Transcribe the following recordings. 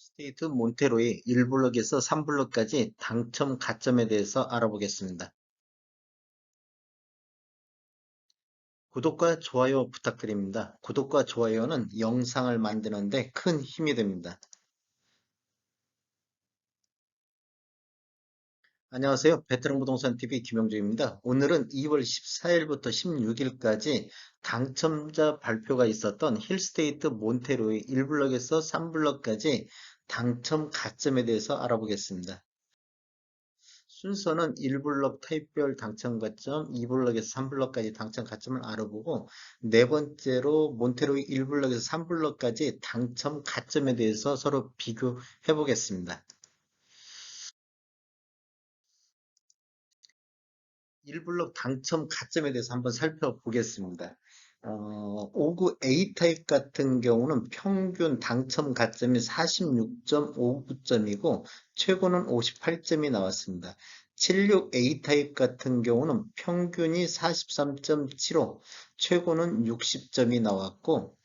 스테이트 몬테로의 1블럭에서 3블럭까지 당첨 가점에 대해서 알아보겠습니다. 구독과 좋아요 부탁드립니다. 구독과 좋아요는 영상을 만드는데 큰 힘이 됩니다. 안녕하세요. 베테랑 부동산 TV 김영주입니다. 오늘은 2월 14일부터 16일까지 당첨자 발표가 있었던 힐스테이트 몬테로의 1블럭에서 3블럭까지 당첨 가점에 대해서 알아보겠습니다. 순서는 1블럭 타입별 당첨 가점, 2블럭에서 3블럭까지 당첨 가점을 알아보고 네 번째로 몬테로이 1블럭에서 3블럭까지 당첨 가점에 대해서 서로 비교해 보겠습니다. 1블럭 당첨 가점에 대해서 한번 살펴보겠습니다. 5구 A타입 같은 경우는 평균 당첨 가점이 46.59점이고 최고는 58점이 나왔습니다. 76A타입 같은 경우는 평균이 43.75, 최고는 60점이 나왔고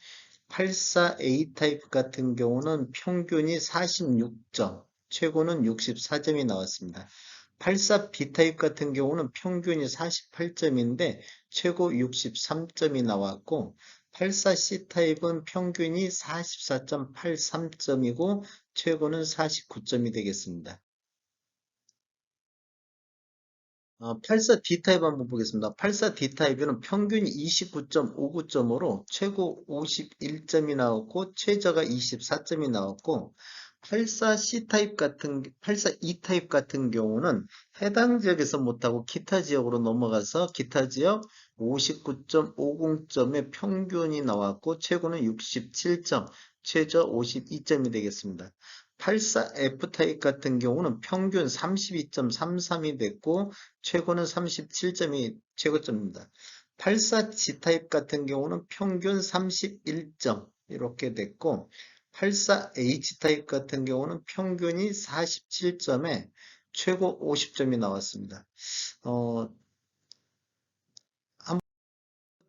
84A타입 같은 경우는 평균이 46점, 최고는 64점이 나왔습니다. 84B타입 같은 경우는 평균이 48점인데 최고 63점이 나왔고 84C타입은 평균이 44.83점이고 최고는 49점이 되겠습니다. 84D타입 한번 보겠습니다. 84D타입에는 평균이 29.59점으로 최고 51점이 나왔고 최저가 24점이 나왔고 84E타입 같은 경우는 해당 지역에서 못하고 기타 지역으로 넘어가서 기타 지역 59.50점의 평균이 나왔고 최고는 67점, 최저 52점이 되겠습니다. 84F타입 같은 경우는 평균 32.33이 됐고 최고는 37점이 최고점입니다. 84G타입 같은 경우는 평균 31점 이렇게 됐고 84H타입 같은 경우는 평균이 47점에 최고 50점이 나왔습니다. 어,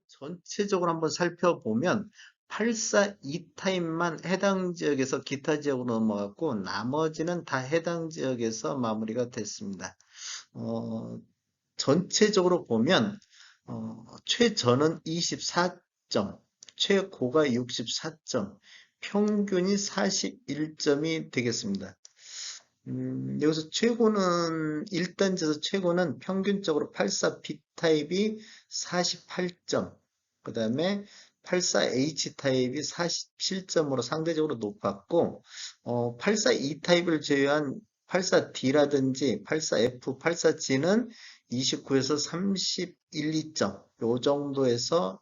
전체적으로 한번 살펴보면 84E타입만 해당 지역에서 기타 지역으로 넘어갔고 나머지는 다 해당 지역에서 마무리가 됐습니다. 어, 전체적으로 보면 최저는 24점, 최고가 64점, 평균이 41점이 되겠습니다. 여기서 최고는 1단지에서 최고는 평균적으로 84B타입이 48점, 그 다음에 84H타입이 47점으로 상대적으로 높았고 84E타입을 제외한 84D라든지 84F, 84G는 29에서 31, 2점 요 정도에서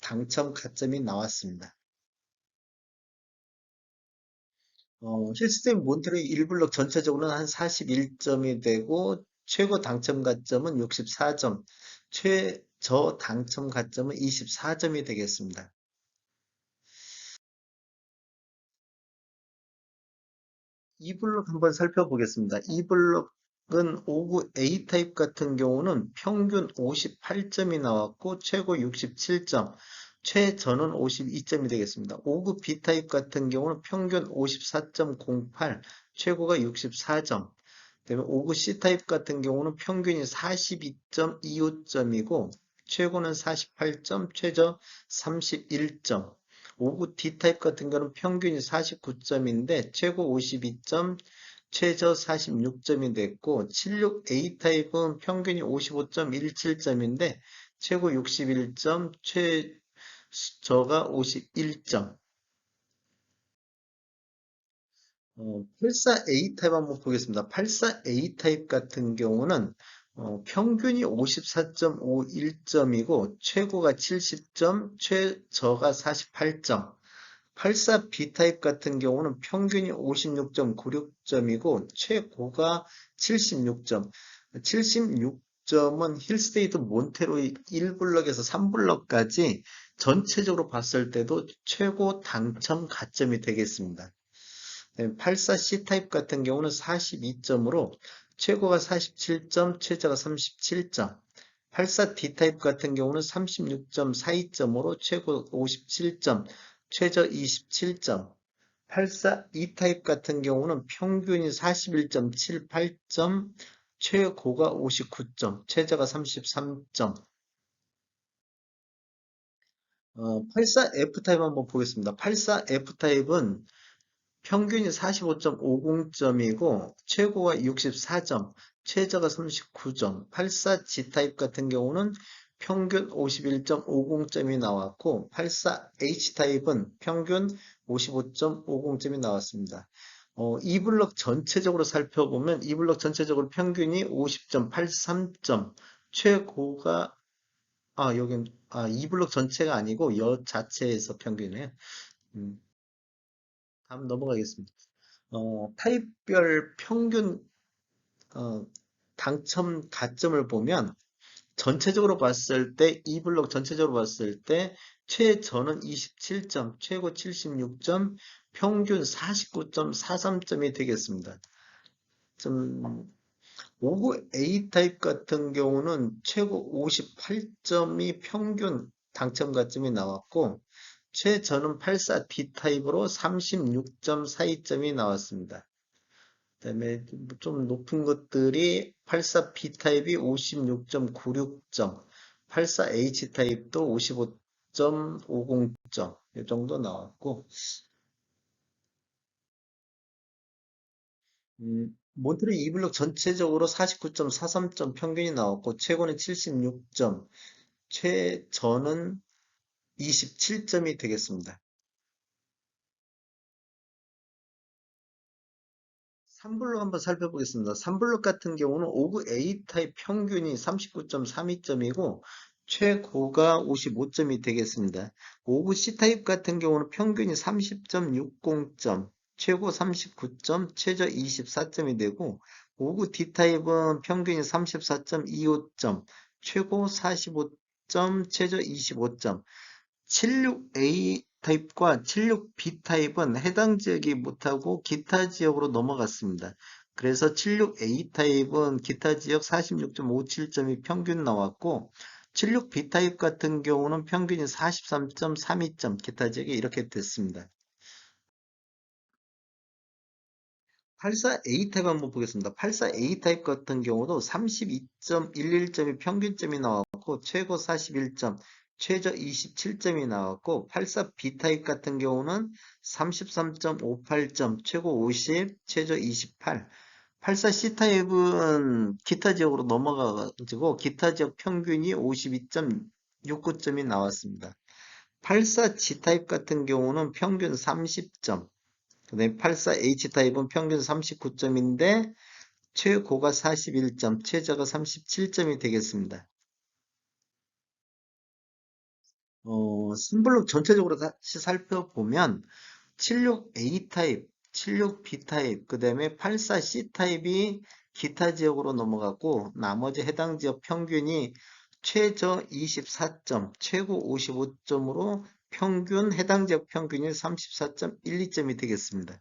당첨 가점이 나왔습니다. 힐스테인 몬트레이 1블럭 전체적으로는 한 41점이 되고 최고 당첨 가점은 64점, 최저 당첨 가점은 24점이 되겠습니다. 2블럭 한번 살펴보겠습니다. 2블럭은 5구 A타입 같은 경우는 평균 58점이 나왔고 최고 67점, 최저는 52점이 되겠습니다. 5구 B타입 같은 경우는 평균 54.08, 최고가 64점. 그다음에 5구 C타입 같은 경우는 평균이 42.25점이고 최고는 48점, 최저 31점. 5구 D타입 같은 경우는 평균이 49점인데 최고 52점, 최저 46점이 됐고 76A타입은 평균이 55.17점인데 최고 61점, 최저가 51점. 84A 타입 한번 보겠습니다. 84A 타입 같은 경우는 평균이 54.51점이고 최고가 70점, 최저가 48점. 84B 타입 같은 경우는 평균이 56.96점이고 최고가 76점. 76점은 힐스테이트 몬테로의 1블럭에서 3블럭까지 전체적으로 봤을 때도 최고 당첨 가점이 되겠습니다. 84C 타입 같은 경우는 42점으로 최고가 47점, 최저가 37점. 84D 타입 같은 경우는 36.42점으로 최고 57점, 최저 27점. 84 E타입 같은 경우는 평균이 41.78점, 최고가 59점, 최저가 33점. 84 F타입 한번 보겠습니다. 84 F타입은 평균이 45.50점이고 최고가 64점, 최저가 39점. 84 G타입 같은 경우는 평균 51.50점이 나왔고 84 H타입은 평균 55.50점이 나왔습니다. 이 블록 전체적으로 살펴보면 이 블록 전체적으로 평균이 50.83점, 최고가 여긴 이 블록 전체가 아니고 여 자체에서 평균이에요. 음, 다음 넘어가겠습니다. 타입별 평균 어, 당첨 가점을 보면 전체적으로 봤을 때 이 블록 전체적으로 봤을 때 최저는 27점, 최고 76점, 평균 49.43점이 되겠습니다. 좀 오브 A 타입 같은 경우는 최고 58점이 평균 당첨 가점이 나왔고 최저는 84 D 타입으로 36.42점이 나왔습니다. 그다음에 좀 높은 것들이 84 B 타입이 56.96점, 84 H 타입도 55.50점 이 정도 나왔고 몬트리 E 블록 전체적으로 49.43점 평균이 나왔고 최고는 76점, 최저는 27점이 되겠습니다. 3블록 한번 살펴보겠습니다. 3블록 같은 경우는 5구 A 타입 평균이 39.32점이고 최고가 55점이 되겠습니다. 5구 C 타입 같은 경우는 평균이 30.60점, 최고 39점, 최저 24점이 되고 5구 D 타입은 평균이 34.25점, 최고 45점, 최저 25점. 76A 타입과 76B 타입은 해당 지역이 못하고 기타 지역으로 넘어갔습니다. 그래서 76A 타입은 기타 지역 46.57점이 평균 나왔고 76B 타입 같은 경우는 평균이 43.32점 기타 지역이 이렇게 됐습니다. 84A 타입 한번 보겠습니다. 84A 타입 같은 경우도 32.11점이 평균점이 나왔고 최고 41점, 최저 27점이 나왔고 84B 타입 같은 경우는 33.58점, 최고 50, 최저 28. 84C 타입은 기타 지역으로 넘어가가지고 기타 지역 평균이 52.69점이 나왔습니다. 84G 타입 같은 경우는 평균 30점, 그다음에 84H 타입은 평균 39점인데 최고가 41점, 최저가 37점이 되겠습니다. 순블록 전체적으로 다시 살펴보면 76A 타입, 76B 타입, 그 다음에 84C 타입이 기타 지역으로 넘어갔고 나머지 해당 지역 평균이 최저 24점, 최고 55점으로 평균 해당 지역 평균이 34.12점이 되겠습니다.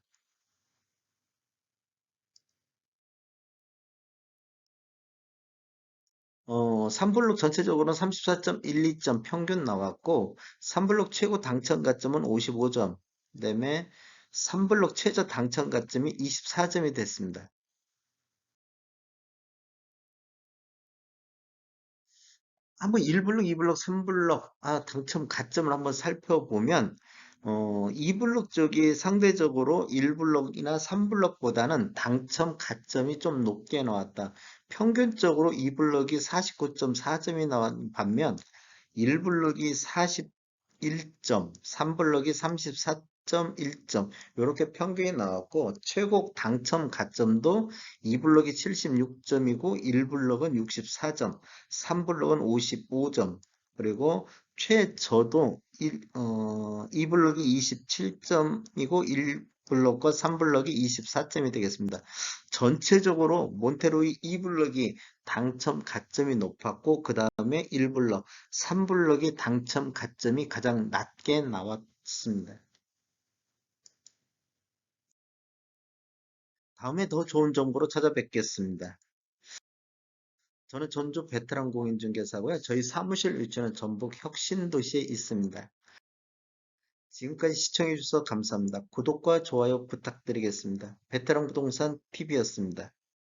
3블록 전체적으로는 34.12점 평균 나왔고 3블록 최고 당첨 가점은 55점, 그다음에 3블록 최저 당첨 가점이 24점이 됐습니다. 한번 1블록, 2블록, 3블록 당첨 가점을 한번 살펴보면 2블록 쪽이 상대적으로 1블록이나 3블록보다는 당첨 가점이 좀 높게 나왔다. 평균적으로 2블록이 49.4점이 나온 반면 1블록이 41점, 3블록이 34.1점 이렇게 평균이 나왔고 최고 당첨 가점도 2블록이 76점이고 1블록은 64점, 3블록은 55점, 그리고 최저도 2블록이 27점이고 1블록과 3블록이 24점이 되겠습니다. 전체적으로 몬테로이 2블록이 당첨 가점이 높았고 그 다음에 1블록, 3블록이 당첨 가점이 가장 낮게 나왔습니다. 다음에 더 좋은 정보로 찾아뵙겠습니다. 저는 전주 베테랑 공인중개사고요. 저희 사무실 위치는 전북 혁신도시에 있습니다. 지금까지 시청해 주셔서 감사합니다. 구독과 좋아요 부탁드리겠습니다. 베테랑 부동산 TV였습니다.